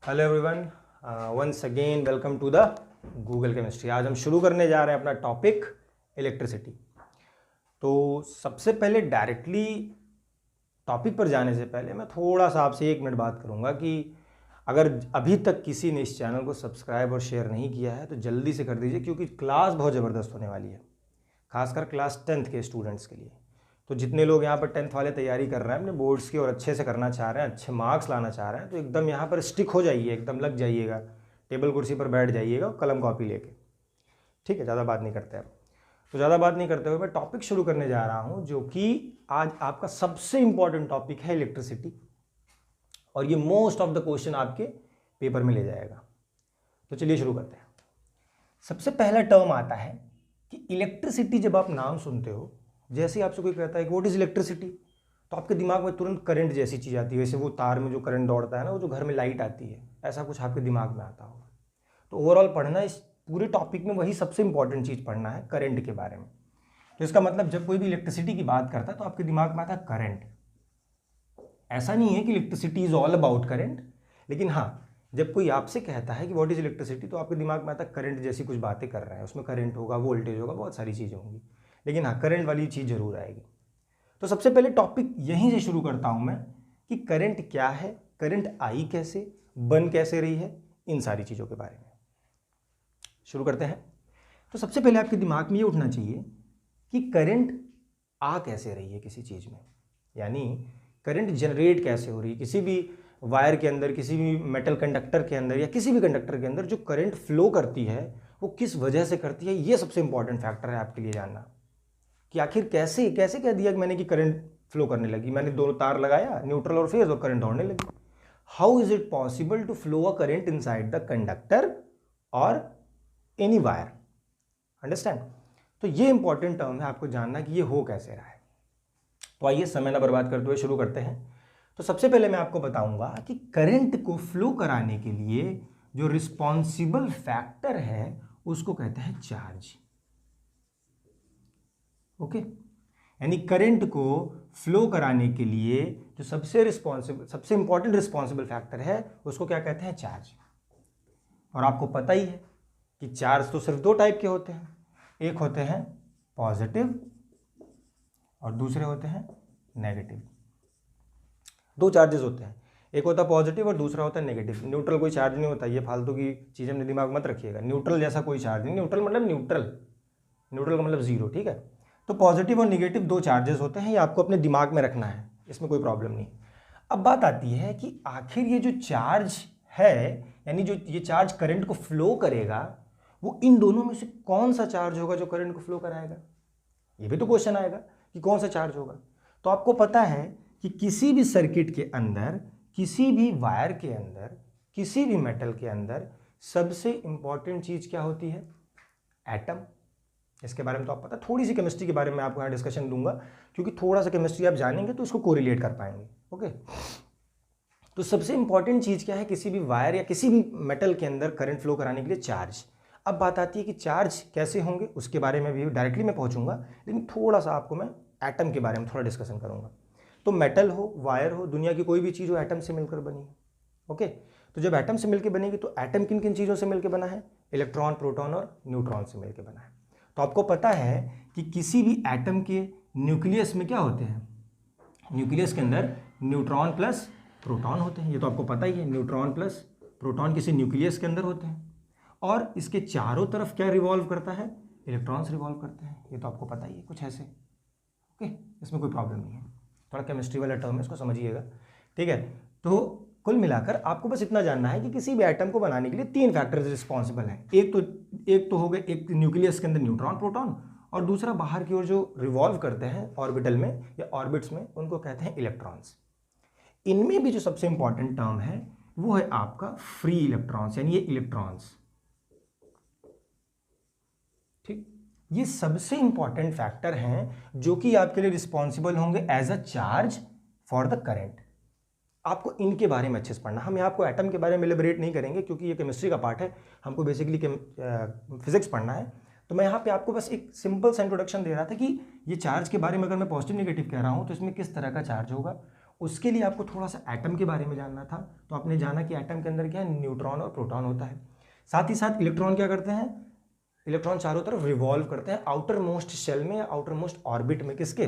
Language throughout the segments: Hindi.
Hello everyone, once again welcome to the Google chemistry. आज हम शुरू करने जा रहे हैं अपना टॉपिक इलेक्ट्रिसिटी। तो सबसे पहले डायरेक्टली टॉपिक पर जाने से पहले मैं थोड़ा सा आपसे 1 मिनट बात करूंगा कि अगर अभी तक किसी ने इस चैनल को सब्सक्राइब और शेयर नहीं किया है तो जल्दी से कर दीजिए, क्योंकि क्लास बहुत ज़बरदस्त होने वाली है, खासकर क्लास 10th के स्टूडेंट्स के लिए। तो जितने लोग यहाँ पर 10th वाले तैयारी कर रहे हैं अपने बोर्ड्स की और अच्छे से करना चाह रहे हैं, अच्छे मार्क्स लाना चाह रहे हैं, तो एकदम यहाँ पर स्टिक हो जाइए, एकदम लग जाइएगा, टेबल कुर्सी पर बैठ जाइएगा कलम कॉपी लेके। ठीक है, ज़्यादा बात नहीं करते अब। तो ज़्यादा बात नहीं करते हुए मैं टॉपिक शुरू करने जा रहा हूँ, जो कि आज आपका सबसे इंपॉर्टेंट टॉपिक है इलेक्ट्रिसिटी, और ये मोस्ट ऑफ द क्वेश्चन आपके पेपर में ले जाएगा। तो चलिए शुरू करते हैं। सबसे पहला टर्म आता है कि इलेक्ट्रिसिटी। जब आप नाम सुनते हो, जैसे ही आपसे कोई कहता है कि व्हाट इज इलेक्ट्रिसिटी, तो आपके दिमाग में तुरंत करंट जैसी चीज़ आती है। वैसे वो तार में जो करंट दौड़ता है ना, वो जो घर में लाइट आती है, ऐसा कुछ आपके दिमाग में आता होगा। तो ओवरऑल पढ़ना, इस पूरे टॉपिक में वही सबसे इंपॉर्टेंट चीज़ पढ़ना है, करंट के बारे में। तो इसका मतलब जब कोई भी इलेक्ट्रिसिटी की बात करता है तो आपके दिमाग में आता है करंट। ऐसा नहीं है कि electricity is all about current, लेकिन हाँ, जब कोई आपसे कहता है कि व्हाट इज इलेक्ट्रिसिटी तो आपके दिमाग में आता है करंट जैसी कुछ बातें कर रहा है, उसमें करंट होगा, वोल्टेज होगा, बहुत सारी चीज़ें होंगी, लेकिन हाँ, करंट वाली चीज़ जरूर आएगी। तो सबसे पहले टॉपिक यहीं से शुरू करता हूं मैं कि करंट क्या है, करंट आई कैसे, बन कैसे रही है, इन सारी चीज़ों के बारे में शुरू करते हैं। तो सबसे पहले आपके दिमाग में ये उठना चाहिए कि करंट आ कैसे रही है किसी चीज़ में, यानी करंट जनरेट कैसे हो रही है किसी भी वायर के अंदर, किसी भी मेटल कंडक्टर के अंदर या किसी भी कंडक्टर के अंदर जो करंट फ्लो करती है वो किस वजह से करती है। ये सबसे इंपॉर्टेंट फैक्टर है आपके लिए जानना कि आखिर कैसे कैसे कह दिया कि मैंने कि करंट फ्लो करने लगी। मैंने 2 तार लगाया, न्यूट्रल और फेज, और करंट दौड़ने लगी। How is it possible to flow a current inside the conductor और एनी वायर। अंडरस्टैंड? तो ये इंपॉर्टेंट टर्म है आपको जानना कि ये हो कैसे रहा है। तो आइए समय ना बर्बाद करते हुए शुरू करते हैं। तो सबसे पहले मैं आपको बताऊंगा कि करंट को फ्लो कराने के लिए जो रिस्पॉन्सिबल फैक्टर है उसको कहते हैं चार्ज। ओके, यानी करंट को फ्लो कराने के लिए जो सबसे इंपॉर्टेंट रिस्पॉन्सिबल फैक्टर है उसको क्या कहते हैं? चार्ज। और आपको पता ही है कि चार्ज तो सिर्फ 2 टाइप के होते हैं, एक होते हैं पॉजिटिव और दूसरे होते हैं नेगेटिव। 2 चार्जेस होते हैं, एक होता है पॉजिटिव और दूसरा होता है नेगेटिव। न्यूट्रल कोई चार्ज नहीं होता, ये फालतू की चीज़ें अपने दिमाग मत रखिएगा। न्यूट्रल जैसा कोई चार्ज नहीं, न्यूट्रल मतलब न्यूट्रल, न्यूट्रल का मतलब जीरो। ठीक है, तो पॉजिटिव और निगेटिव 2 चार्जेस होते हैं, ये आपको अपने दिमाग में रखना है, इसमें कोई प्रॉब्लम नहीं। अब बात आती है कि आखिर ये जो चार्ज है, यानी जो ये चार्ज करंट को फ्लो करेगा, वो इन दोनों में से कौन सा चार्ज होगा जो करंट को फ्लो कराएगा? ये भी तो क्वेश्चन आएगा कि कौन सा चार्ज होगा। तो आपको पता है कि किसी भी सर्किट के अंदर, किसी भी वायर के अंदर, किसी भी मेटल के अंदर सबसे इंपॉर्टेंट चीज क्या होती है? एटम। इसके बारे में तो आप पता, थोड़ी सी केमिस्ट्री के बारे में आपको यहाँ डिस्कशन दूंगा, क्योंकि थोड़ा सा केमिस्ट्री आप जानेंगे तो इसको कोरिलेट कर पाएंगे। ओके, तो सबसे इंपॉर्टेंट चीज क्या है किसी भी वायर या किसी भी मेटल के अंदर करंट फ्लो कराने के लिए? चार्ज। अब बात आती है कि चार्ज कैसे होंगे, उसके बारे में भी डायरेक्टली मैं पहुंचूंगा, लेकिन थोड़ा सा आपको मैं एटम के बारे में थोड़ा डिस्कशन करूंगा। तो मेटल हो, वायर हो, दुनिया की कोई भी चीज़ हो, एटम से मिलकर बनी है। ओके, तो जब एटम से मिलकर बनेगी तो एटम किन किन चीज़ों से मिलकर बना है? इलेक्ट्रॉन, प्रोटॉन और न्यूट्रॉन से मिलकर बना है। तो आपको पता है कि किसी भी एटम के न्यूक्लियस में क्या होते हैं? न्यूक्लियस के अंदर न्यूट्रॉन प्लस प्रोटॉन होते हैं, ये तो आपको पता ही है। न्यूट्रॉन प्लस प्रोटॉन किसी न्यूक्लियस के अंदर होते हैं, और इसके चारों तरफ क्या रिवॉल्व करता है? इलेक्ट्रॉन्स रिवॉल्व करते हैं, ये तो आपको पता ही है कुछ ऐसे। ओके, इसमें कोई प्रॉब्लम नहीं है, थोड़ा केमिस्ट्री वाला टर्म है, इसको समझिएगा। ठीक है, तो कुल मिलाकर आपको बस इतना जानना है कि किसी भी एटम को बनाने के लिए 3 फैक्टर्स रिस्पॉन्सिबल हैं। एक तो हो गए, एक न्यूक्लियस के अंदर न्यूट्रॉन, प्रोटॉन, और दूसरा बाहर की ओर जो रिवॉल्व करते हैं ऑर्बिटल में या ऑर्बिट्स में, उनको कहते हैं इलेक्ट्रॉन्स। इनमें भी जो सबसे इंपॉर्टेंट टर्म है वो है आपका फ्री इलेक्ट्रॉन्स, यानी ये इलेक्ट्रॉन्स। ठीक, ये सबसे इंपॉर्टेंट फैक्टर हैं जो कि आपके लिए रिस्पॉन्सिबल होंगे as a charge for the current. आपको इनके बारे में अच्छे से पढ़ना। हम यहाँ आपको एटम के बारे में एलिबरेट नहीं करेंगे क्योंकि ये केमिस्ट्री का पार्ट है, हमको बेसिकली फिजिक्स पढ़ना है। तो मैं यहाँ पे आपको बस एक सिंपल सा इंट्रोडक्शन दे रहा था कि ये चार्ज के बारे में अगर मैं पॉजिटिव नेगेटिव कह रहा हूँ तो इसमें किस तरह का चार्ज होगा, उसके लिए आपको थोड़ा सा एटम के बारे में जानना था, तो आपने जाना कि एटम के अंदर क्या है, न्यूट्रॉन और प्रोटॉन होता है। साथ ही साथ इलेक्ट्रॉन क्या करते हैं, इलेक्ट्रॉन चारों तरफ रिवॉल्व करते हैं आउटर मोस्ट शेल में या आउटर मोस्ट ऑर्बिट में। किसके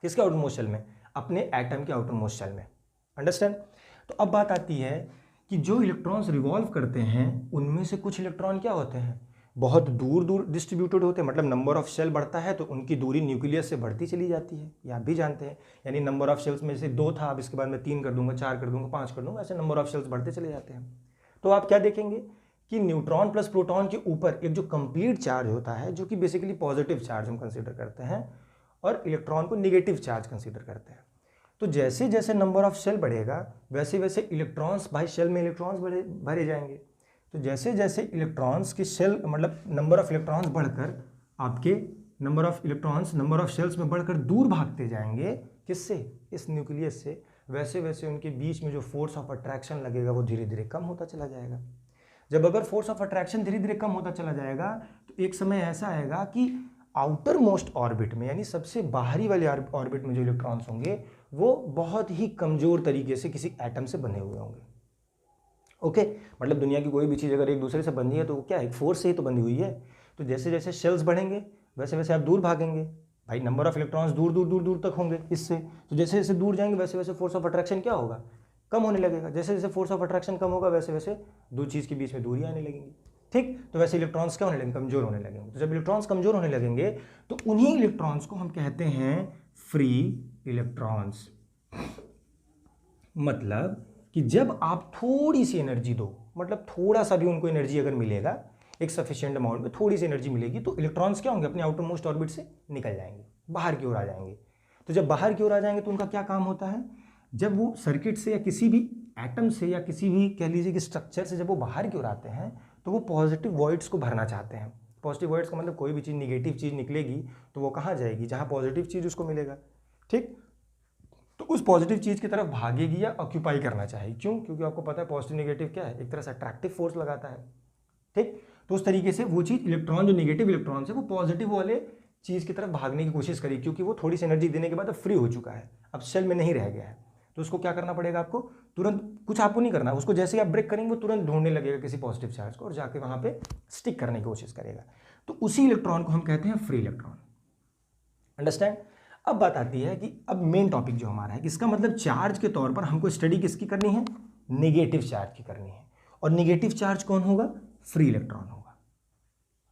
आउटर मोस्ट शेल में, अपने एटम के आउटर मोस्ट शेल में। अंडरस्टैंड। तो अब बात आती है कि जो इलेक्ट्रॉन्स रिवॉल्व करते हैं उनमें से कुछ इलेक्ट्रॉन क्या होते हैं, बहुत दूर दूर डिस्ट्रीब्यूटेड होते हैं, मतलब नंबर ऑफ शेल बढ़ता है तो उनकी दूरी न्यूक्लियस से बढ़ती चली जाती है, ये आप भी जानते हैं। यानी नंबर ऑफ शेल्स में से 2 था, अब इसके बाद मैं 3 कर दूंगा, 4 कर दूंगा, 5 कर दूंगा, ऐसे नंबर ऑफ शेल्स बढ़ते चले जाते हैं। तो आप क्या देखेंगे कि न्यूट्रॉन प्लस प्रोटॉन के ऊपर एक जो कंप्लीट चार्ज होता है, जो कि बेसिकली पॉजिटिव चार्ज हम कंसिडर करते हैं, और इलेक्ट्रॉन को निगेटिव चार्ज कंसिडर करते हैं। तो जैसे जैसे नंबर ऑफ शेल बढ़ेगा वैसे वैसे इलेक्ट्रॉन्स, भाई शेल में इलेक्ट्रॉन्स भरे जाएंगे। तो जैसे जैसे इलेक्ट्रॉन्स की शेल, मतलब नंबर ऑफ इलेक्ट्रॉन्स बढ़कर आपके नंबर ऑफ शेल्स में बढ़कर दूर भागते जाएंगे, किससे, इस न्यूक्लियस से, वैसे वैसे उनके बीच में जो फोर्स ऑफ अट्रैक्शन लगेगा वो धीरे धीरे कम होता चला जाएगा। जब अगर फोर्स ऑफ अट्रैक्शन धीरे धीरे कम होता चला जाएगा तो एक समय ऐसा आएगा कि आउटर मोस्ट ऑर्बिट में, यानी सबसे बाहरी वाले ऑर्बिट में जो इलेक्ट्रॉन्स होंगे वो बहुत ही कमजोर तरीके से किसी एटम से बने हुए होंगे। ओके, मतलब दुनिया की कोई भी चीज़ अगर एक दूसरे से बंधी है तो वो क्या है, एक फोर्स से ही तो बंधी हुई है। तो जैसे जैसे शेल्स बढ़ेंगे वैसे वैसे आप दूर भागेंगे, भाई नंबर ऑफ इलेक्ट्रॉन्स दूर दूर दूर दूर तक होंगे इससे। तो जैसे जैसे दूर जाएंगे वैसे वैसे फोर्स ऑफ अट्रैक्शन क्या होगा, कम होने लगेगा। जैसे जैसे फोर्स ऑफ अट्रैक्शन कम होगा वैसे वैसे दो चीज़ के बीच में दूरी आने लगेंगी। ठीक, तो वैसे इलेक्ट्रॉन्स क्या होने लगेंगे, कमजोर होने लगेंगे। तो जब इलेक्ट्रॉन्स कमजोर होने लगेंगे तो उन्हीं इलेक्ट्रॉन्स को हम कहते हैं फ्री इलेक्ट्रॉन्स। मतलब कि जब आप थोड़ी सी एनर्जी दो, मतलब थोड़ा सा भी उनको एनर्जी अगर मिलेगा, एक सफिशिएंट अमाउंट में थोड़ी सी एनर्जी मिलेगी, तो इलेक्ट्रॉन्स क्या होंगे, अपने आउटर मोस्ट ऑर्बिट से निकल जाएंगे, बाहर की ओर आ जाएंगे। तो जब बाहर की ओर आ जाएंगे तो उनका क्या काम होता है, जब वो सर्किट से या किसी भी एटम से या किसी भी कह लीजिए कि स्ट्रक्चर से जब वो बाहर की ओर आते हैं तो वो पॉजिटिव वॉइड्स को भरना चाहते हैं। पॉजिटिव वॉइड्स का मतलब कोई भी चीज़ निगेटिव चीज़ निकलेगी तो वो कहाँ जाएगी, जहाँ पॉजिटिव चीज़ उसको मिलेगा। ठीक, तो उस पॉजिटिव चीज़ की तरफ भागेगी या ऑक्यूपाई करना चाहेगी। क्यों, क्योंकि आपको पता है पॉजिटिव नेगेटिव क्या है, एक तरह से अट्रैक्टिव फोर्स लगाता है। ठीक, तो उस तरीके से वो चीज़, इलेक्ट्रॉन जो नेगेटिव इलेक्ट्रॉन है वो पॉजिटिव वाले चीज़ की तरफ भागने की कोशिश करेगी, क्योंकि वो थोड़ी सी एनर्जी देने के बाद अब फ्री हो चुका है, अब शेल में नहीं रह गया है। तो उसको क्या करना पड़ेगा, आपको तुरंत, कुछ आपको नहीं करना, उसको जैसे आप ब्रेक करेंगे वो तुरंत ढूंढने लगेगा किसी पॉजिटिव चार्ज को और जाके वहाँ पे स्टिक करने की कोशिश करेगा। तो उसी इलेक्ट्रॉन को हम कहते हैं फ्री इलेक्ट्रॉन। अंडरस्टैंड। अब बात आती है कि अब मेन टॉपिक जो हमारा है, इसका मतलब चार्ज के तौर पर हमको स्टडी किसकी करनी है, नेगेटिव चार्ज की करनी है। और नेगेटिव चार्ज कौन होगा, फ्री इलेक्ट्रॉन होगा।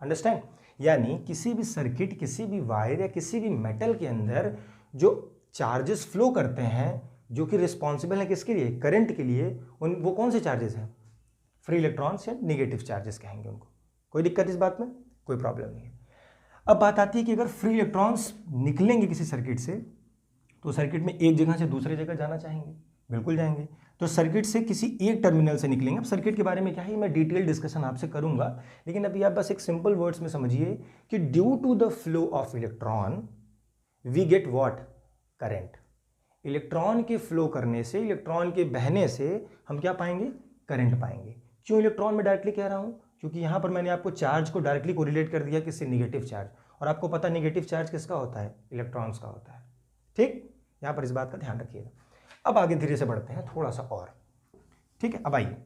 अंडरस्टैंड। यानी किसी भी सर्किट, किसी भी वायर या किसी भी मेटल के अंदर जो चार्जेस फ्लो करते हैं, जो कि रिस्पॉन्सिबल है किसके लिए, करंट के लिए, वो कौन से चार्जेस हैं, फ्री इलेक्ट्रॉन्स या नेगेटिव चार्जेस कहेंगे उनको। कोई दिक्कत इस बात में, कोई प्रॉब्लम नहीं है। अब बात आती है कि अगर फ्री इलेक्ट्रॉन्स निकलेंगे किसी सर्किट से तो सर्किट में एक जगह से दूसरी जगह जाना चाहेंगे, बिल्कुल जाएंगे। तो सर्किट से किसी एक टर्मिनल से निकलेंगे। अब सर्किट के बारे में क्या है, मैं डिटेल डिस्कशन आपसे करूंगा, लेकिन अभी आप बस एक सिंपल वर्ड्स में समझिए कि due to the flow of electron we get what, current. Electron के फ्लो करने से, इलेक्ट्रॉन के बहने से हम क्या पाएंगे, करंट पाएंगे। क्यों इलेक्ट्रॉन में डायरेक्टली कह रहा हूं, क्योंकि यहां पर मैंने आपको चार्ज को डायरेक्टली कोरिलेट कर दिया किससे, नेगेटिव चार्ज। और आपको पता नेगेटिव चार्ज किसका होता है, इलेक्ट्रॉन्स का होता है। ठीक, यहां पर इस बात का ध्यान रखिएगा। अब आगे धीरे से बढ़ते हैं थोड़ा सा और। ठीक है, अब आइए,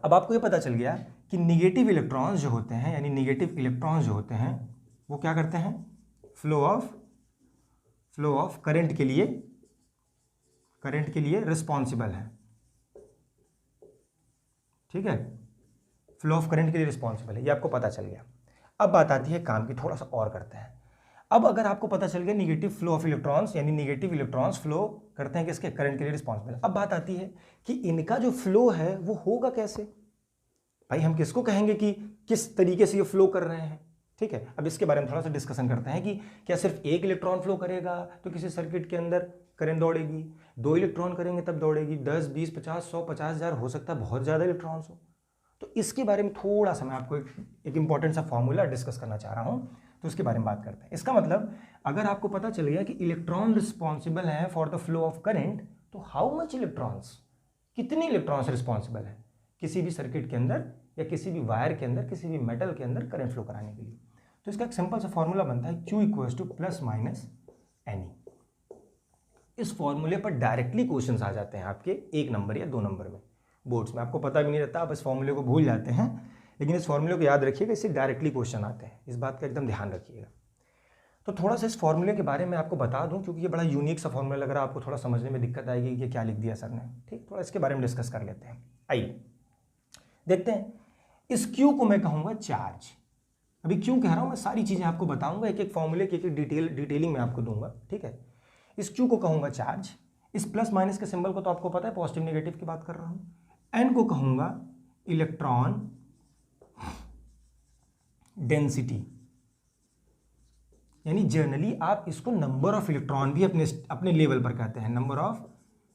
अब आपको ये पता चल गया कि नेगेटिव इलेक्ट्रॉन्स जो होते हैं, यानी नेगेटिव इलेक्ट्रॉन्स जो होते हैं वो क्या करते हैं, फ्लो ऑफ करंट के लिए रिस्पॉन्सिबल है। ठीक है, फ्लो ऑफ करंट के लिए रिस्पॉन्सिबल है, ये आपको पता चल गया। अब बात आती है काम की, थोड़ा सा और करते हैं। अब अगर आपको पता चल गया नेगेटिव फ्लो ऑफ इलेक्ट्रॉन्स, यानी नेगेटिव इलेक्ट्रॉन्स फ्लो करते हैं किसके, करंट के लिए रिस्पॉन्सिबल। अब बात आती है कि इनका जो फ्लो है वो होगा कैसे, भाई हम किसको कहेंगे कि किस तरीके से ये फ्लो कर रहे हैं। ठीक है, अब इसके बारे में थोड़ा सा डिस्कशन करते हैं कि क्या सिर्फ एक इलेक्ट्रॉन फ्लो करेगा तो किसी सर्किट के अंदर करंट दौड़ेगी, 2 इलेक्ट्रॉन करेंगे तब दौड़ेगी, 10, 20, 50, 100, 50,000, हो सकता है बहुत ज़्यादा इलेक्ट्रॉन्स हो। तो इसके बारे में थोड़ा सा मैं आपको एक इंपॉर्टेंट सा फॉर्मूला डिस्कस करना चाह रहा हूँ, तो उसके बारे में बात करते हैं। इसका मतलब अगर आपको पता चल गया कि इलेक्ट्रॉन रिस्पॉन्सिबल है for the flow of current, तो हाउ मच इलेक्ट्रॉन्स, कितने इलेक्ट्रॉन्स रिस्पॉन्सिबल है किसी भी सर्किट के अंदर या किसी भी वायर के अंदर, किसी भी मेटल के अंदर करंट फ्लो कराने के लिए। तो इसका एक सिंपल सा फॉर्मूला बनता है Q = +- NE। इस फॉर्मूले पर डायरेक्टली क्वेश्चंस आ जाते हैं आपके 1 नंबर या 2 नंबर में बोर्ड्स में। आपको पता भी नहीं रहता, आप इस फॉर्मूले को भूल जाते हैं, लेकिन इस फॉर्मूले को याद रखिएगा, इससे डायरेक्टली क्वेश्चन आते हैं, इस बात का एकदम ध्यान रखिएगा। तो थोड़ा सा इस फॉर्मूले के बारे में आपको बता दूं, क्योंकि ये बड़ा यूनिक सा फॉर्मूला लग रहा है आपको, थोड़ा समझने में दिक्कत आएगी कि क्या लिख दिया सर ने। ठीक, थोड़ा इसके बारे में डिस्कस कर लेते हैं। आइए देखते हैं। इस क्यू को मैं कहूँगा चार्ज। अभी क्यों कह रहा हूँ, मैं सारी चीज़ें आपको बताऊँगा, एक एक फॉर्मूले की एक डिटेलिंग में आपको दूंगा। ठीक है, इस क्यू को कहूँगा चार्ज। इस प्लस माइनस के सिंबल को तो आपको पता है, पॉजिटिव नेगेटिव की बात कर रहा हूँ। एन को कहूँगा इलेक्ट्रॉन डेंसिटी, यानी जनरली आप इसको नंबर ऑफ इलेक्ट्रॉन भी अपने लेवल पर कहते हैं, नंबर ऑफ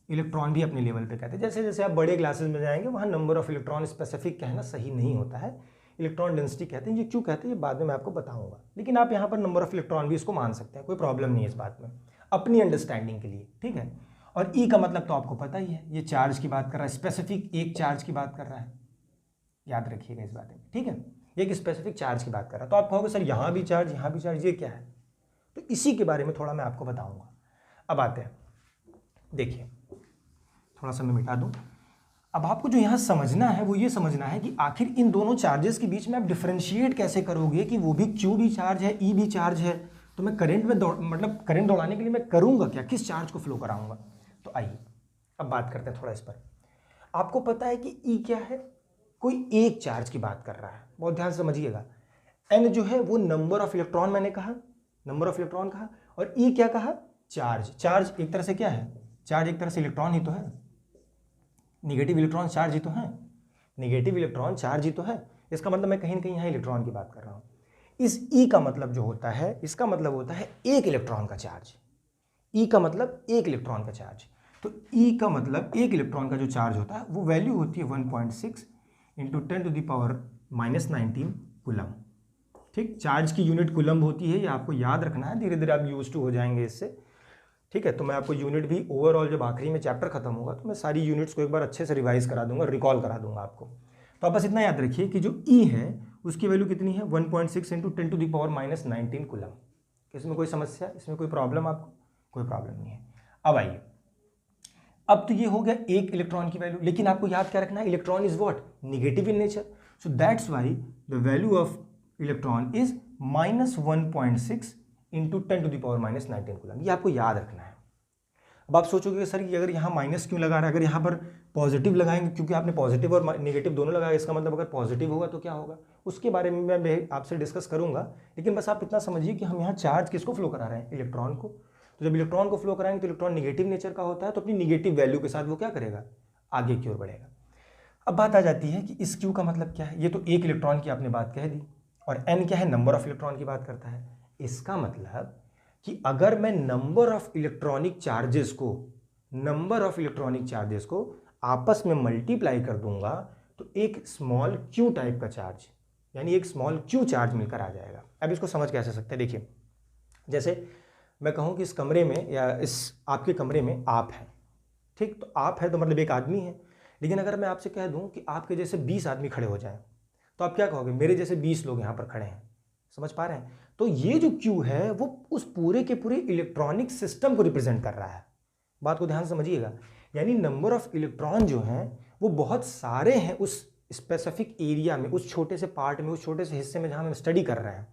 इलेक्ट्रॉन भी अपने लेवल पे कहते हैं। जैसे जैसे आप बड़े क्लासेस में जाएंगे वहाँ नंबर ऑफ इलेक्ट्रॉन स्पेसिफिक कहना सही नहीं होता है, इलेक्ट्रॉन डेंसिटी कहते हैं। ये क्यों कहते हैं ये बाद में मैं आपको बताऊंगा, लेकिन आप यहाँ पर नंबर ऑफ इलेक्ट्रॉन भी इसको मान सकते हैं, कोई प्रॉब्लम नहीं है इस बात में, अपनी अंडरस्टैंडिंग के लिए। ठीक है, और ई का मतलब तो आपको पता ही है, ये चार्ज की बात कर रहा है, स्पेसिफिक एक चार्ज की बात कर रहा है, याद रखिएगा इस बात में। ठीक है, एक स्पेसिफिक चार्ज की बात कर रहा है। तो आप कहोगे सर यहाँ भी चार्ज यहाँ भी चार्ज, ये क्या है? तो इसी के बारे में थोड़ा मैं आपको बताऊंगा। अब आते हैं, देखिए थोड़ा सा मैं मिटा दूं। अब आपको जो यहाँ समझना है वो ये समझना है कि आखिर इन दोनों चार्जेस के बीच में आप डिफरेंशिएट कैसे करोगे कि वो भी क्यू भी चार्ज है, ई भी चार्ज है, तो मैं करंट में मतलब करंट दौड़ाने के लिए मैं करूँगा क्या, किस चार्ज को फ्लो कराऊंगा? तो आइए अब बात करते हैं थोड़ा इस पर। आपको पता है कि ई क्या है? कोई एक चार्ज की बात कर रहा है, बहुत ध्यान से समझिएगा। एन जो है वो नंबर ऑफ इलेक्ट्रॉन, मैंने कहा नंबर ऑफ इलेक्ट्रॉन कहा, और ई क्या कहा? चार्ज। चार्ज एक तरह से क्या है? चार्ज एक तरह से इलेक्ट्रॉन ही तो है, निगेटिव इलेक्ट्रॉन चार्ज ही तो है, निगेटिव इलेक्ट्रॉन चार्ज ही तो है। इसका मतलब मैं कहीं ना कहीं यहाँ इलेक्ट्रॉन की बात कर रहा हूँ। इस ई का मतलब जो होता है, इसका मतलब होता है एक इलेक्ट्रॉन का चार्ज। ई का मतलब एक इलेक्ट्रॉन का चार्ज। तो ई का मतलब एक इलेक्ट्रॉन का जो चार्ज होता है वो वैल्यू होती है 1.6 इंटू 10⁻⁻19 कूलम। ठीक, चार्ज की यूनिट कूलम होती है, ये आपको याद रखना है, धीरे धीरे आप यूज टू हो जाएंगे इससे। ठीक है, तो मैं आपको यूनिट भी ओवरऑल जब आखिरी में चैप्टर खत्म होगा तो मैं सारी यूनिट्स को एक बार अच्छे से रिवाइज करा दूंगा, रिकॉल करा दूंगा आपको। तो आप बस इतना याद रखिए कि जो ई है उसकी वैल्यू कितनी है? 1.6 इंटू 10⁻⁻19 कूलम। इसमें कोई समस्या, इसमें कोई प्रॉब्लम? आपको कोई प्रॉब्लम नहीं है। अब आइए, अब तो ये हो गया एक इलेक्ट्रॉन की वैल्यू, लेकिन आपको याद क्या रखना है? Electron is what? Negative in nature, so that's why the value of electron is -1.6 into 10⁻⁻19 coulomb. ये आपको याद रखना है। अब आप सोचोगे कि सर कि अगर यहाँ माइनस क्यों लगा रहा है, अगर यहाँ पर पॉजिटिव लगाएंगे, क्योंकि आपने पॉजिटिव और नेगेटिव दोनों लगाया, इसका मतलब अगर पॉजिटिव होगा तो क्या होगा? उसके बारे में मैं आपसे डिस्कस करूंगा, लेकिन बस आप इतना समझिए कि हम यहाँ चार्ज किसको फ्लो करा रहे हैं? इलेक्ट्रॉन को। तो जब इलेक्ट्रॉन को फ्लो कराएंगे तो इलेक्ट्रॉन निगेटिव नेचर का होता है, तो अपनी निगेटिव वैल्यू के साथ वो क्या करेगा? आगे की ओर बढ़ेगा। अब बात आ जाती है कि इस क्यू का मतलब क्या है? ये तो एक इलेक्ट्रॉन की आपने बात कह दी, और एन क्या है? नंबर ऑफ इलेक्ट्रॉन की बात करता है। इसका मतलब कि अगर मैं नंबर ऑफ इलेक्ट्रॉनिक चार्जेस को आपस में मल्टीप्लाई कर दूंगा तो एक स्मॉल क्यू टाइप का चार्ज, यानी एक स्मॉल क्यू चार्ज मिलकर आ जाएगा। अब इसको समझ कैसे सकते हैं? देखिए, जैसे मैं कहूँ कि इस कमरे में या इस आपके कमरे में आप हैं, ठीक, तो आप है तो मतलब एक आदमी है, लेकिन अगर मैं आपसे कह दूं कि आपके जैसे 20 आदमी खड़े हो जाएं, तो आप क्या कहोगे? मेरे जैसे 20 लोग यहाँ पर खड़े हैं। समझ पा रहे हैं? तो ये जो क्यू है वो उस पूरे के पूरे इलेक्ट्रॉनिक सिस्टम को रिप्रेजेंट कर रहा है। बात को ध्यान से समझिएगा, यानी नंबर ऑफ इलेक्ट्रॉन जो हैं वो बहुत सारे हैं उस स्पेसिफिक एरिया में, उस छोटे से पार्ट में, उस छोटे से हिस्से में जहाँ हम स्टडी कर रहे हैं,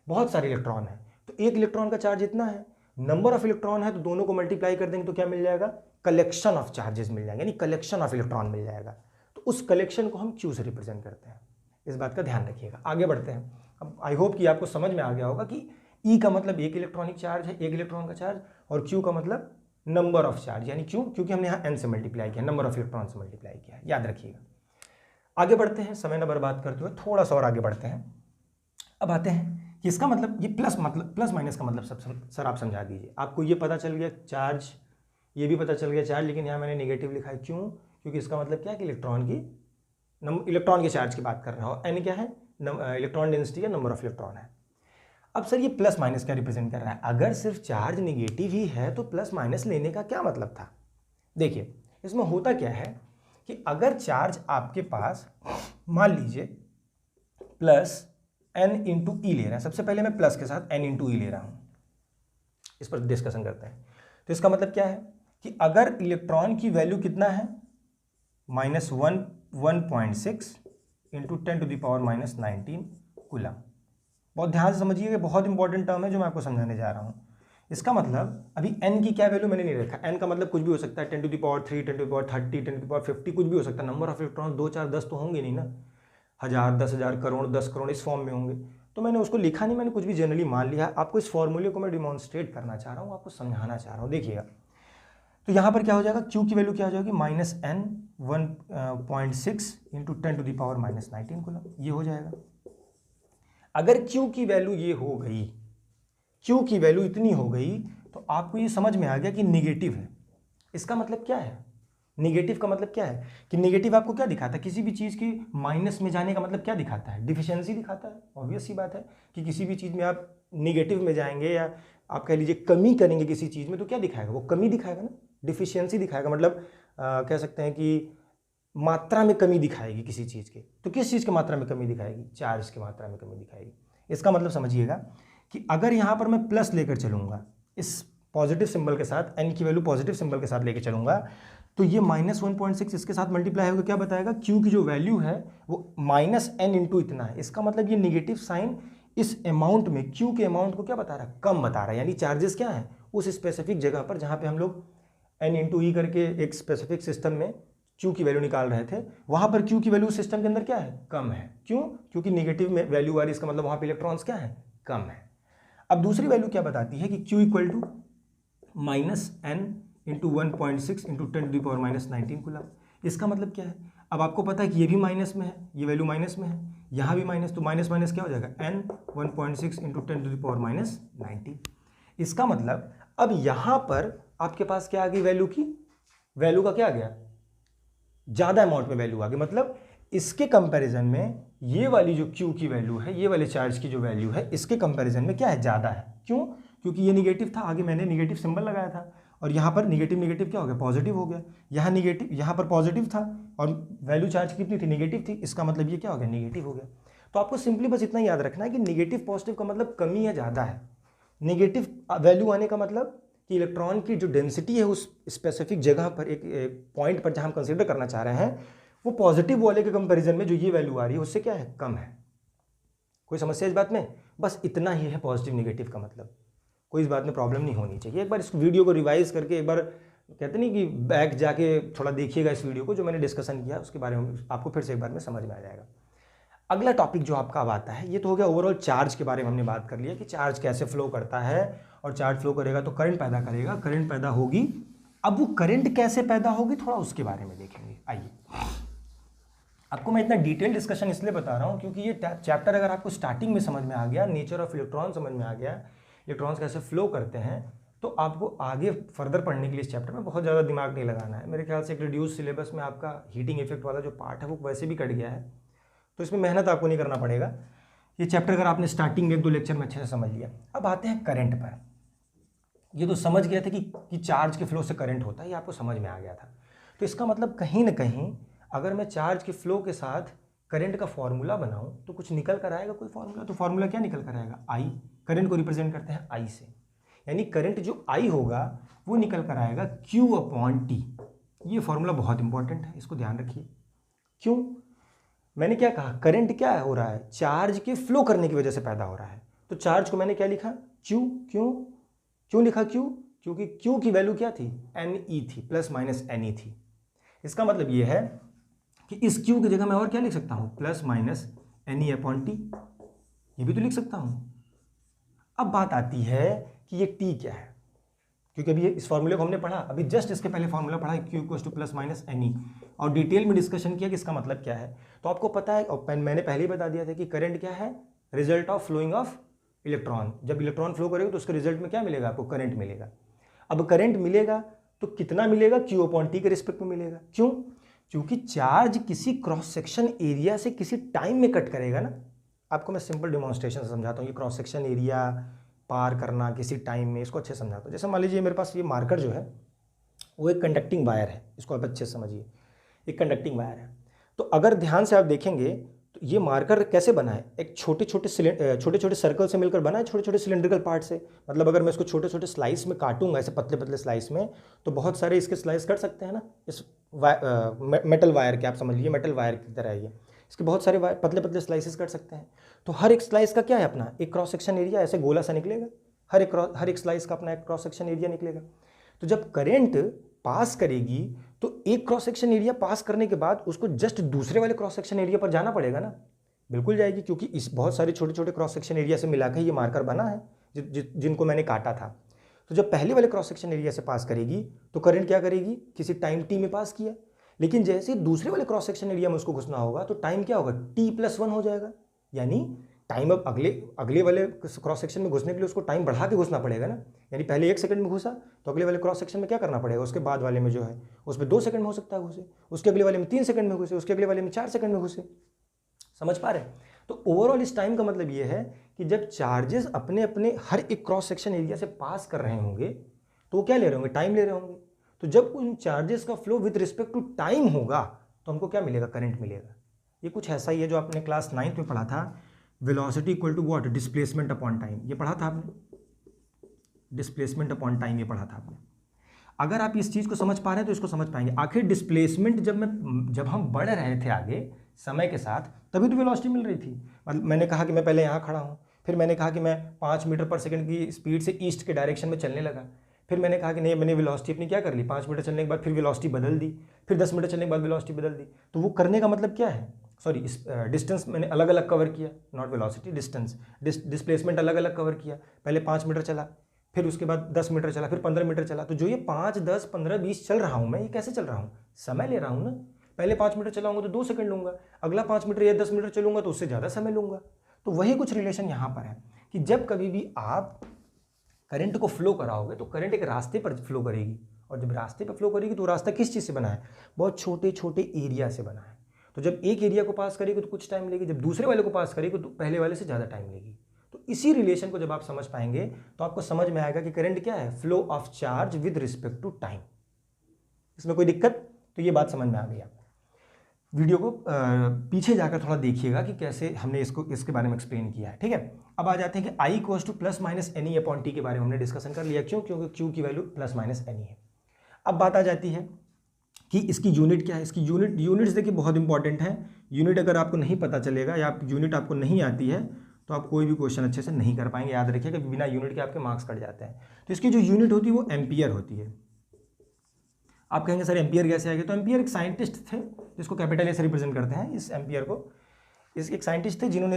बहुत सारे इलेक्ट्रॉन हैं। तो एक इलेक्ट्रॉन का चार्ज इतना है, नंबर ऑफ इलेक्ट्रॉन है तो दोनों को मल्टीप्लाई कर देंगे तो क्या मिल जाएगा? कलेक्शन ऑफ चार्जेस मिल जाएंगे, यानी कलेक्शन ऑफ इलेक्ट्रॉन मिल जाएगा। तो उस कलेक्शन को हम क्यू से रिप्रेजेंट करते हैं। इस बात का ध्यान रखिएगा। आगे बढ़ते हैं। अब आई होप कि आपको समझ में आ गया होगा कि ई का मतलब एक इलेक्ट्रॉनिक चार्ज है, एक इलेक्ट्रॉन का चार्ज, और क्यू का मतलब नंबर ऑफ चार्ज, यानी क्यों? क्योंकि हमने यहाँ एन से मल्टीप्लाई किया, नंबर ऑफ इलेक्ट्रॉन से मल्टीप्लाई किया, याद रखिएगा। आगे बढ़ते हैं, समय न बर्बाद करते हुए थोड़ा सा और आगे बढ़ते हैं। अब आते हैं कि इसका मतलब ये प्लस माइनस का मतलब सब सर आप समझा दीजिए। आपको ये पता चल गया चार्ज, ये भी पता चल गया चार्ज, लेकिन यहाँ मैंने नेगेटिव लिखा है, क्यों? क्योंकि इसका मतलब क्या है कि इलेक्ट्रॉन के चार्ज की बात कर रहा हो। एन क्या है? इलेक्ट्रॉन डेंसिटी या नंबर ऑफ इलेक्ट्रॉन है। अब सर ये प्लस माइनस क्या रिप्रेजेंट कर रहा है? अगर सिर्फ चार्ज नेगेटिव ही है तो प्लस माइनस लेने का क्या मतलब था? देखिए, इसमें होता क्या है कि अगर चार्ज आपके पास मान लीजिए प्लस एन इंटू ई ले रहा है, सबसे पहले मैं प्लस के साथ एन इंटू ई ले रहा हूं, इस पर डिस्कशन करते हैं। तो इसका मतलब क्या है कि अगर इलेक्ट्रॉन की वैल्यू कितना है -1.6 इंटू 10⁻⁻19 कूलम। बहुत ध्यान से समझिएगा, बहुत इंपॉर्टेंट टर्म है जो मैं आपको समझाने जा रहा हूँ। इसका मतलब अभी n की क्या वैल्यू मैंने नहीं रखा, n का मतलब कुछ भी हो सकता है, 10⁻3, 10⁻30, 10⁻50 कुछ भी हो सकता है। नंबर ऑफ इलेक्ट्रॉन 2, 4, 10 तो होंगे नहीं ना, 1000, 10,000, करोड़, 10 करोड़ इस फॉर्म में होंगे। तो मैंने उसको लिखा नहीं, मैंने कुछ भी जनरली मान लिया। आपको इस फॉर्मूले को मैं डिमॉन्स्ट्रेट करना चाह रहा हूँ, आपको समझाना चाह रहा हूँ। देखिएगा, तो यहाँ पर क्या हो जाएगा, Q की वैल्यू क्या हो जाएगी -n1.6 इंटू 10⁻⁻19 कूलम, ये हो जाएगा। अगर Q की वैल्यू ये हो गई, Q की वैल्यू इतनी हो गई, तो आपको ये समझ में आ गया कि निगेटिव है। इसका मतलब क्या है, निगेटिव का मतलब क्या है कि निगेटिव आपको क्या दिखाता है, किसी भी चीज़ की माइनस में जाने का मतलब क्या दिखाता है, डिफिशियंसी दिखाता है। ऑब्वियस सी बात है कि किसी भी चीज़ में आप निगेटिव में जाएंगे या आप कह लीजिए कमी करेंगे किसी चीज़ में, तो क्या दिखाएगा, वो कमी दिखाएगा ना, डिफिशियंसी दिखाएगा। मतलब कह सकते हैं कि मात्रा में कमी दिखाएगी किसी चीज़ की। तो किस चीज़ की मात्रा में कमी दिखाएगी, चार्ज की मात्रा में कमी दिखाएगी। इसका मतलब समझिएगा कि अगर यहाँ पर मैं प्लस लेकर चलूँगा, इस पॉजिटिव सिंबल के साथ, n की वैल्यू पॉजिटिव सिंबल के साथ लेकर चलूँगा, तो ये -1.6 इसके साथ मल्टीप्लाई होकर क्या बताएगा, Q की जो वैल्यू है वो -n इंटू इतना है। इसका मतलब ये निगेटिव साइन इस अमाउंट में, Q के अमाउंट को क्या बता रहा है, कम बता रहा है। यानी चार्जेस क्या है, उस स्पेसिफिक जगह पर जहाँ पे हम लोग n इंटू ई करके एक स्पेसिफिक सिस्टम में Q की वैल्यू निकाल रहे थे, वहाँ पर Q की वैल्यू सिस्टम के अंदर क्या है, कम है। क्यों, क्योंकि निगेटिव में वैल्यू आ रही, इसका मतलब वहाँ पे इलेक्ट्रॉन्स क्या है, कम है। अब दूसरी वैल्यू क्या बताती है कि Q equal to -n into 1.6 into 10⁻⁻19 coulomb. इसका मतलब क्या है, अब आपको पता है कि ये भी माइनस में है, ये वैल्यू माइनस में है, यहाँ भी माइनस, तो माइनस माइनस क्या हो जाएगा, n 1.6 इंटू 10⁻⁻19। इसका मतलब अब यहाँ पर आपके पास क्या आ गई, वैल्यू की, वैल्यू का क्या आ गया, ज़्यादा अमाउंट में वैल्यू आ गई। मतलब इसके कंपैरिजन में ये वाली जो Q की वैल्यू है, ये वाले चार्ज की जो वैल्यू है, इसके कंपैरिजन में क्या है, ज़्यादा है। क्यों, क्योंकि ये निगेटिव था, आगे मैंने निगेटिव सिंबल लगाया था, और यहाँ पर निगेटिव निगेटिव क्या हो गया, पॉजिटिव हो गया। यहाँ निगेटिव, यहाँ पर पॉजिटिव था और वैल्यू चार्ज कितनी थी, निगेटिव थी। इसका मतलब ये क्या हो गया, निगेटिव हो गया। तो आपको सिंपली बस इतना याद रखना है कि निगेटिव पॉजिटिव का मतलब कमी या ज़्यादा है। निगेटिव वैल्यू आने का मतलब कि इलेक्ट्रॉन की जो डेंसिटी है उस स्पेसिफिक जगह पर, एक पॉइंट पर जहाँ हम कंसिडर करना चाह रहे हैं, वो पॉजिटिव वाले के कंपैरिजन में जो ये वैल्यू आ रही है उससे क्या है, कम है। कोई समस्या इस बात में, बस इतना ही है पॉजिटिव निगेटिव का मतलब, कोई इस बात में प्रॉब्लम नहीं होनी चाहिए। एक बार इस वीडियो को रिवाइज करके, एक बार कहते नहीं कि बैक जाके थोड़ा देखिएगा इस वीडियो को, जो मैंने डिस्कशन किया उसके बारे में आपको फिर से एक बार में समझ में आ जाएगा। अगला टॉपिक जो आपका अब आता है, ये तो हो गया ओवरऑल चार्ज के बारे में हमने बात कर लिया कि चार्ज कैसे फ्लो करता है, और चार्ज फ्लो करेगा तो करंट पैदा करेगा, करंट पैदा होगी। अब वो करंट कैसे पैदा होगी, थोड़ा उसके बारे में देखेंगे। आइए, आपको मैं इतना डिटेल डिस्कशन इसलिए बता रहा हूँ क्योंकि ये चैप्टर अगर आपको स्टार्टिंग में समझ में आ गया, नेचर ऑफ इलेक्ट्रॉन समझ में आ गया, इलेक्ट्रॉन्स कैसे फ्लो करते हैं, तो आपको आगे फर्दर पढ़ने के लिए इस चैप्टर में बहुत ज़्यादा दिमाग नहीं लगाना है। मेरे ख्याल से एक रिड्यूस सिलेबस में आपका हीटिंग इफेक्ट वाला जो पार्ट है वो वैसे भी कट गया है, तो इसमें मेहनत आपको नहीं करना पड़ेगा। ये चैप्टर अगर आपने स्टार्टिंग 1-2 लेक्चर में अच्छे से समझ लिया। अब आते हैं करंट पर। ये तो समझ गए थे कि चार्ज के फ्लो से करंट होता है, ये आपको समझ में आ गया था। तो इसका मतलब कहीं ना कहीं अगर मैं चार्ज के फ्लो के साथ करंट का फॉर्मूला बनाऊं तो कुछ निकल कर आएगा, कोई फॉर्मूला। तो फॉर्मूला क्या निकल कर आएगा, आई। करंट को रिप्रेजेंट करते हैं आई से, यानी करंट जो आई होगा वो निकल कर आएगा Q/T। ये फॉर्मूला बहुत इंपॉर्टेंट है, इसको ध्यान रखिए। क्यों, मैंने क्या कहा, करंट क्या हो रहा है, चार्ज के फ्लो करने की वजह से पैदा हो रहा है। तो चार्ज को मैंने क्या लिखा, Q। क्यों लिखा Q, क्योंकि Q की वैल्यू क्या थी, Ne थी, ±Ne थी। इसका मतलब ये है कि इस Q की जगह मैं और क्या लिख सकता हूँ, ±Ne/T, ये भी तो लिख सकता हूँ। अब बात आती है कि ये T क्या है, क्योंकि अभी इस फॉर्मूले को हमने पढ़ा, अभी जस्ट इसके पहले फॉर्मूला पढ़ा है Q +-Ne, और डिटेल में डिस्कशन किया कि इसका मतलब क्या है। तो आपको पता है, और मैंने पहले ही बता दिया था कि करंट क्या है, result of flowing of electron. जब इलेक्ट्रॉन फ्लो करेगा तो उसके रिजल्ट में क्या मिलेगा, आपको करंट मिलेगा। अब करंट मिलेगा तो कितना मिलेगा, Q/T के रिस्पेक्ट में मिलेगा। क्यों, क्योंकि चार्ज किसी क्रॉस सेक्शन एरिया से किसी टाइम में कट करेगा ना। आपको मैं सिंपल डेमोन्स्ट्रेशन से समझाता हूँ, ये क्रॉस सेक्शन एरिया पार करना किसी टाइम में, इसको अच्छे से समझाता हूँ। जैसे मान लीजिए मेरे पास ये मार्कर जो है वो एक कंडक्टिंग वायर है, इसको आप अच्छे से समझिए, एक कंडक्टिंग वायर है। तो अगर ध्यान से आप देखेंगे तो ये मार्कर कैसे बना है, एक छोटे छोटे सर्कल से मिलकर बना है, छोटे छोटे सिलेंड्रिकल पार्ट से। मतलब अगर मैं इसको छोटे छोटे स्लाइस में काटूंगा, ऐसे पतले पतले स्लाइस में, तो बहुत सारे इसके स्लाइस कट सकते हैं ना, इस मेटल वायर के, आप समझ लीजिए मेटल वायर की तरह ये, इसके बहुत सारे पतले पतले स्लाइसेस कट सकते हैं। तो हर एक स्लाइस का क्या है अपना एक क्रॉस सेक्शन एरिया, ऐसे गोला सा निकलेगा, हर एक स्लाइस का अपना एक क्रॉस सेक्शन एरिया निकलेगा। तो जब करंट पास करेगी तो एक क्रॉस सेक्शन एरिया पास करने के बाद उसको जस्ट दूसरे वाले क्रॉस सेक्शन एरिया पर जाना पड़ेगा ना, बिल्कुल जाएगी, क्योंकि इस बहुत सारे छोटे छोटे क्रॉस सेक्शन एरिया से मिलाकर ये मार्कर बना है जिनको मैंने काटा था। तो जब पहले वाले क्रॉस सेक्शन एरिया से पास करेगी तो करंट क्या करेगी, किसी टाइम टी में पास किया, लेकिन जैसे दूसरे वाले क्रॉस सेक्शन एरिया में उसको घुसना होगा तो टाइम क्या होगा, t+1 हो जाएगा। यानी टाइम अब अगले वाले क्रॉस सेक्शन में घुसने के लिए उसको टाइम बढ़ा के घुसना पड़ेगा ना। यानी पहले 1 सेकंड में घुसा तो अगले वाले क्रॉस सेक्शन में क्या करना पड़ेगा, उसके बाद वाले में जो है उसमें 2 सेकंड में हो सकता है घुसे, उसके अगले वाले में 3 सेकंड में घुसे, उसके अगले वाले में 4 सेकंड में घुसे। समझ पा रहे हैं? तो ओवरऑल इस टाइम का मतलब ये है कि जब चार्जेस अपने अपने हर एक क्रॉस सेक्शन एरिया से पास कर रहे होंगे तो वो क्या ले रहे होंगे, टाइम ले रहे होंगे। तो जब उन चार्जेस का flow with respect to time होगा तो हमको क्या मिलेगा, करंट मिलेगा। ये कुछ ऐसा ही है जो आपने क्लास 9th में पढ़ा था, velocity equal to what, displacement upon time. ये पढ़ा था आपने, डिस्प्लेसमेंट अपॉन टाइम ये पढ़ा था आपने। अगर आप इस चीज़ को समझ पा रहे हैं तो इसको समझ पाएंगे। आखिर डिस्प्लेसमेंट जब हम बढ़ रहे थे आगे समय के साथ तभी तो वेलोसिटी मिल रही थी। मतलब मैंने कहा कि मैं पहले यहाँ खड़ा हूँ, फिर मैंने कहा कि मैं 5 मीटर पर सेकंड की स्पीड से ईस्ट के डायरेक्शन में चलने लगा, फिर मैंने कहा कि नहीं, मैंने वेलोसिटी अपनी क्या कर ली, 5 मीटर चलने के बाद फिर वेलोसिटी बदल दी, फिर 10 मीटर चलने के बाद वेलोसिटी बदल दी। तो वो करने का मतलब क्या है, सॉरी डिस्टेंस मैंने अलग अलग कवर किया, नॉट वेलोसिटी, डिस्टेंस, डिस्प्लेसमेंट अलग अलग कवर किया। पहले 5 मीटर चला, फिर उसके बाद 10 मीटर चला, फिर 15 मीटर चला। तो जो ये 5, 10, 15, 20 चल रहा हूँ मैं, ये कैसे चल रहा हूँ, समय ले रहा हूँ ना। पहले 5 मीटर चलाऊंगा तो 2 सेकंड लूंगा, अगला 5 मीटर या 10 मीटर चलूंगा तो उससे ज़्यादा समय लूंगा। तो वही कुछ रिलेशन यहाँ पर है कि जब कभी भी आप करंट को फ्लो कराओगे तो करंट एक रास्ते पर फ्लो करेगी, और जब रास्ते पर फ्लो करेगी तो रास्ता किस चीज़ से बना है, बहुत छोटे छोटे एरिया से बना है। तो जब एक एरिया को पास करेगी तो कुछ टाइम लेगी, जब दूसरे वाले को पास करेगी तो पहले वाले से ज़्यादा टाइम लेगी। तो इसी रिलेशन को जब आप समझ पाएंगे तो आपको समझ में आएगा कि करंट क्या है, flow of charge with respect to time. इसमें कोई दिक्कत, तो ये बात समझ में आ गई। आप वीडियो को पीछे जाकर थोड़ा देखिएगा कि कैसे हमने इसके बारे में एक्सप्लेन किया है। ठीक है, अब आ जाते हैं कि I equals to plus minus N E upon T के बारे में हमने डिस्कशन कर लिया। क्यों, क्योंकि Q की value plus minus N E है। अब बात आ जाती है कि इसकी यूनिट क्या है। इसकी यूनिट्स देखिए बहुत इंपॉर्टेंट है। यूनिट अगर आपको नहीं पता चलेगा या यूनिट आपको नहीं आती है तो आप कोई भी क्वेश्चन अच्छे से नहीं कर पाएंगे। याद रखिएगा बिना यूनिट के आपके मार्क्स कट जाते हैं। तो इसकी जो यूनिट होती है वो एम्पियर होती है। आप कहेंगे सर एम्पियर कैसे आएगा, तो एम्पियर एक साइंटिस्ट थे जिसको कैपिटल ए से रिप्रेजेंट करते हैं इस एम्पियर को। एक साइंटिस्ट थे जिन्होंने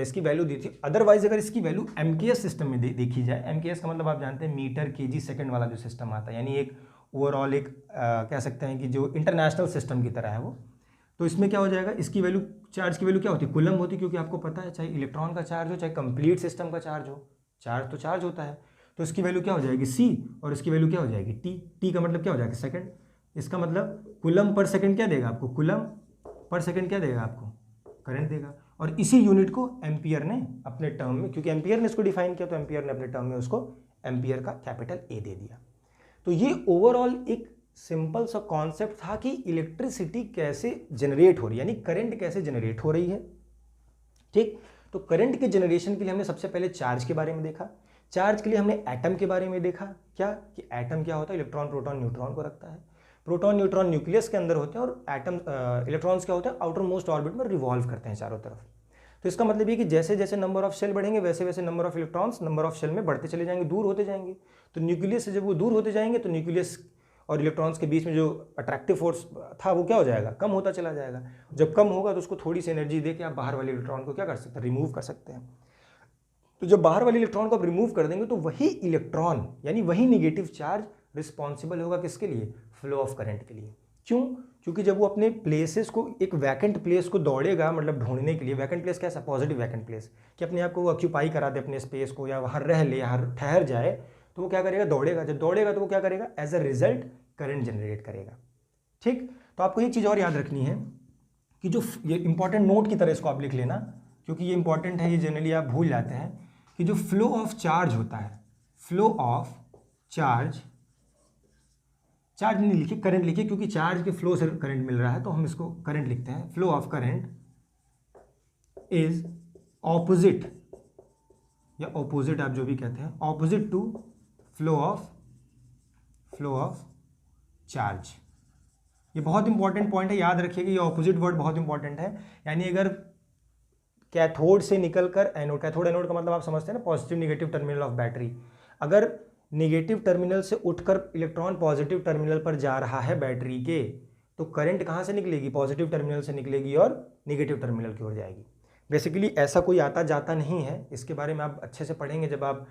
इसकी वैल्यू दी थी। अदरवाइज अगर इसकी वैल्यू एमकेएस सिस्टम में देखी जाए, एमकेएस का मतलब आप जानते हैं मीटर केजी सेकंड वाला जो सिस्टम आता है, यानी एक ओवरऑल एक कह सकते हैं कि जो इंटरनेशनल सिस्टम की तरह है वो। तो इसमें क्या हो जाएगा, इसकी वैल्यू, चार्ज की वैल्यू क्या होती है, कूलम होती है। क्योंकि आपको पता है चाहे इलेक्ट्रॉन का चार्ज हो चाहे कंप्लीट सिस्टम का चार्ज हो, चार्ज तो चार्ज होता है। तो इसकी वैल्यू क्या हो जाएगी सी, और इसकी वैल्यू क्या हो जाएगी टी। टी का मतलब क्या हो जाएगा, सेकंड। इसका मतलब कूलम पर सेकंड क्या देगा आपको, कूलम पर सेकंड क्या देगा आपको, करंट देगा। और इसी यूनिट को एम्पियर ने अपने टर्म में, क्योंकि एम्पियर ने इसको डिफाइन किया तो एम्पियर ने अपने टर्म में उसको एम्पियर का कैपिटल ए दे दिया। तो ये ओवरऑल एक सिंपल सा कॉन्सेप्ट था कि इलेक्ट्रिसिटी कैसे जनरेट हो रही है, यानी करंट कैसे जनरेट हो रही है। ठीक, तो करंट के जनरेशन के लिए हमने सबसे पहले चार्ज के बारे में देखा। चार्ज के लिए हमने एटम के बारे में देखा, क्या कि एटम क्या होता है, इलेक्ट्रॉन प्रोटॉन न्यूट्रॉन को रखता है। प्रोटॉन न्यूट्रॉन न्यूक्लियस के अंदर होते हैं और एटम इलेक्ट्रॉन्स क्या होते हैं, आउटर मोस्ट ऑर्बिट में रिवॉल्व करते हैं चारों तरफ। तो इसका मतलब ये कि जैसे जैसे नंबर ऑफ शेल बढ़ेंगे वैसे वैसे number of electrons number of shell में बढ़ते चले जाएंगे, दूर होते जाएंगे। तो न्यूक्लियस से जब वो दूर होते जाएंगे तो न्यूक्लियस और इलेक्ट्रॉन्स के बीच में जो अट्रैक्टिव फोर्स था वो क्या हो जाएगा, कम होता चला जाएगा। जब कम होगा तो उसको थोड़ी सी एनर्जी दे के आप बाहर वाले इलेक्ट्रॉन को क्या कर सकते हैं, रिमूव कर सकते हैं। तो जब बाहर वाले इलेक्ट्रॉन को आप रिमूव कर देंगे तो वही इलेक्ट्रॉन यानी वही नेगेटिव चार्ज रिस्पॉन्सिबल होगा किसके लिए, फ्लो ऑफ करंट के लिए। क्यों, क्योंकि जब वो अपने प्लेसेस को, एक वैकेंट प्लेस को दौड़ेगा, मतलब ढूंढने के लिए। वैकेंट प्लेस कैसा, पॉजिटिव वैकेंट प्लेस, कि अपने आप को वो ऑक्यूपाई करा दे अपने स्पेस को, या वहाँ रह ले, यहाँ ठहर जाए, तो वो क्या करेगा, दौड़ेगा। जब दौड़ेगा तो वो क्या करेगा, as a result current generate करेगा। ठीक, तो आपको एक चीज़ और याद रखनी है कि जो ये इंपॉर्टेंट नोट की तरह इसको आप लिख लेना, क्योंकि ये इंपॉर्टेंट है, ये जनरली आप भूल जाते हैं कि जो फ्लो ऑफ चार्ज होता है, फ्लो ऑफ चार्ज, चार्ज नहीं लिखिए, करंट लिखिए, क्योंकि चार्ज के फ्लो से करंट मिल रहा है तो हम इसको करंट लिखते हैं। Flow of current is opposite, या ऑपोजिट आप जो भी कहते हैं, opposite to flow of charge. ये बहुत इंपॉर्टेंट पॉइंट है, याद रखिएगा, ये ऑपोजिट वर्ड बहुत इंपॉर्टेंट है। यानी अगर कैथोड से निकलकर एनोड, कैथोड एनोड का मतलब आप समझते हैं ना, positive negative terminal of battery. अगर निगेटिव टर्मिनल से उठकर इलेक्ट्रॉन पॉजिटिव टर्मिनल पर जा रहा है बैटरी के, तो करंट कहाँ से निकलेगी? पॉजिटिव टर्मिनल से निकलेगी और निगेटिव टर्मिनल की ओर जाएगी। बेसिकली ऐसा कोई आता जाता नहीं है, इसके बारे में आप अच्छे से पढ़ेंगे, जब आप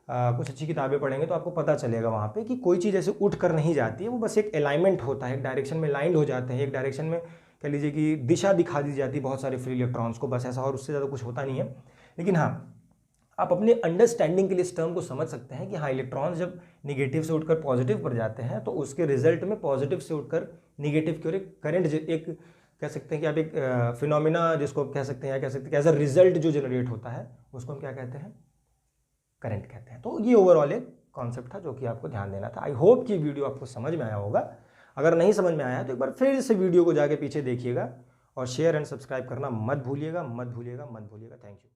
कुछ अच्छी किताबें पढ़ेंगे तो आपको पता चलेगा वहाँ पे कि कोई चीज़ ऐसे उठ कर नहीं जाती है, वो बस एक अलाइनमेंट होता है, एक डायरेक्शन में लाइंड हो जाते हैं, एक डायरेक्शन में कह लीजिए कि दिशा दिखा दी जाती है बहुत सारे फ्री इलेक्ट्रॉन्स को, बस ऐसा, और उससे ज़्यादा कुछ होता नहीं है। लेकिन हाँ, आप अपने अंडरस्टैंडिंग के लिए इस टर्म को समझ सकते हैं कि हाँ, इलेक्ट्रॉन्स जब निगेटिव से उठकर पॉजिटिव पर जाते हैं तो उसके रिजल्ट में पॉजिटिव से उठकर निगेटिव की ओर एक करंट, एक कह सकते हैं कि आप एक फिनोमिना जिसको कह सकते हैं, या कह सकते हैं एज अ रिजल्ट जो जनरेट होता है उसको हम क्या कहते हैं? करंट कहते हैं। तो ये ओवरऑल एक कॉन्सेप्ट था जो कि आपको ध्यान देना था। आई होप कि वीडियो आपको समझ में आया होगा। अगर नहीं समझ में आया तो एक बार फिर से वीडियो को जाके पीछे देखिएगा, और शेयर एंड सब्सक्राइब करना मत भूलिएगा, मत भूलिएगा, मत भूलिएगा। Thank you.